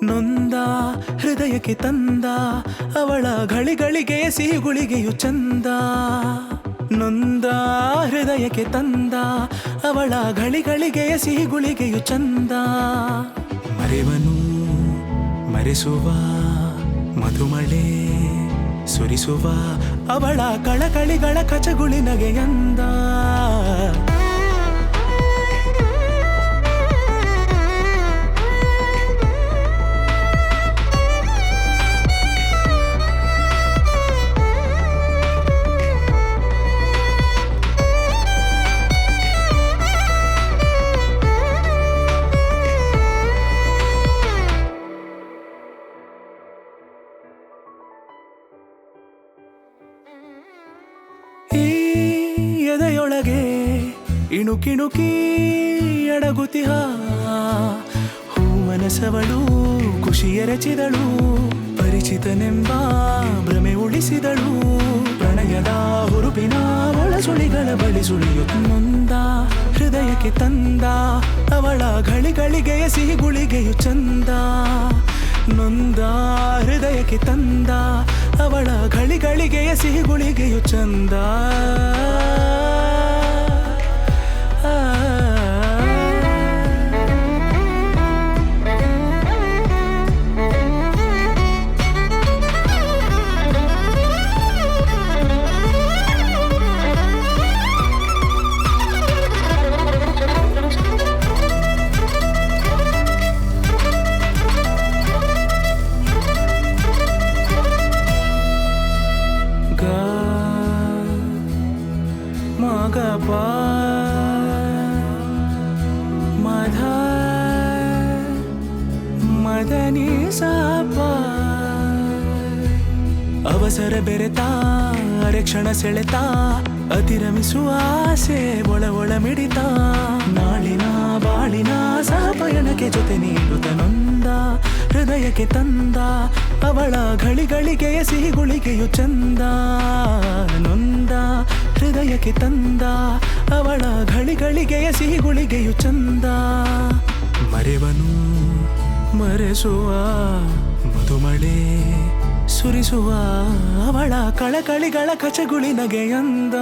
ನೊಂದ ಹೃದಯಕ್ಕೆ ತಂದ ಅವಳ ಗಳಿಗಳಿಗೆ ಸಿಹಿಗುಳಿಗೆಯು ಚಂದ. ನೊಂದ ಹೃದಯಕ್ಕೆ ತಂದ ಅವಳ ಗಳಿಗಳಿಗೆ ಸಿಹಿಗುಳಿಗೆಯು ಚಂದ. ಮರೆವನು ಮರೆಸುವ ಮಧುಮಳೆ ಸುರಿಸುವ ಅವಳ ಕಳಕಳಿಗಳ ಕಚಗುಳಿನಗೆಯಂದ. ಎದೆಯೊಳಗೆ ಇಣುಕಿಣುಕಿ ಅಡಗುತಿಹ ಹೂಮನಸವಳು ಖುಷಿ ಎರಚಿದಳು. ಪರಿಚಿತನೆಂಬ ಭ್ರಮೆ ಉಳಿಸಿದಳು. ಪ್ರಣಯದ ಹುರುಪಿನ ಒಳಸುಳಿಗಳ ಬಳಿ ಸುಳಿಯುತ್ತ ನೊಂದ ಹೃದಯಕ್ಕೆ ತಂದ ಅವಳ ಗಳಿಗಳಿಗೆ ಸಿಹಿಗುಳಿಗೆಯು ಚಂದ. ನೊಂದ ಹೃದಯಕ್ಕೆ ತಂದ ಅವಳ ಗಳಿಗಳಿಗೆ ಸಿಹಿಗುಳಿಗೆಯು ಚಂದ. ಮಗಪ ಮಧ ಮದನಿ ಸಾಪ ಅವಸರ ಬೆರೆತ ಅರೆಕ್ಷಣ ಸೆಳೆತ ಅತಿರಮಿಸುವ ಆಸೆ ಒಳ ಒಳ ಮಿಡಿತ. ನಾಳಿನ ಬಾಳಿನ ಸಹಪಯಣಕ್ಕೆ ಜೊತೆ ನೀಡುತ್ತ ನೊಂದ ಹೃದಯಕ್ಕೆ ತಂದ ಅವಳ ಗಳಿಗಳಿಗೆ ಸಿಹಿಗುಳಿಗೆಯು ಚಂದ. ನೊಂದ ಹೃದಯಕ್ಕೆ ತಂದ ಅವಳ ಗಳಿಗಳಿಗೆ ಸಿಹಿಗುಳಿಗೆಯು ಚಂದ. ಮರೆವನು ಮರೆಸುವ ಮಧುಮಳೆ ಸುರಿಸುವ ಅವಳ ಕಳಕಳಿಗಳ ಕಚಗುಳಿನಗೆಯಂದ.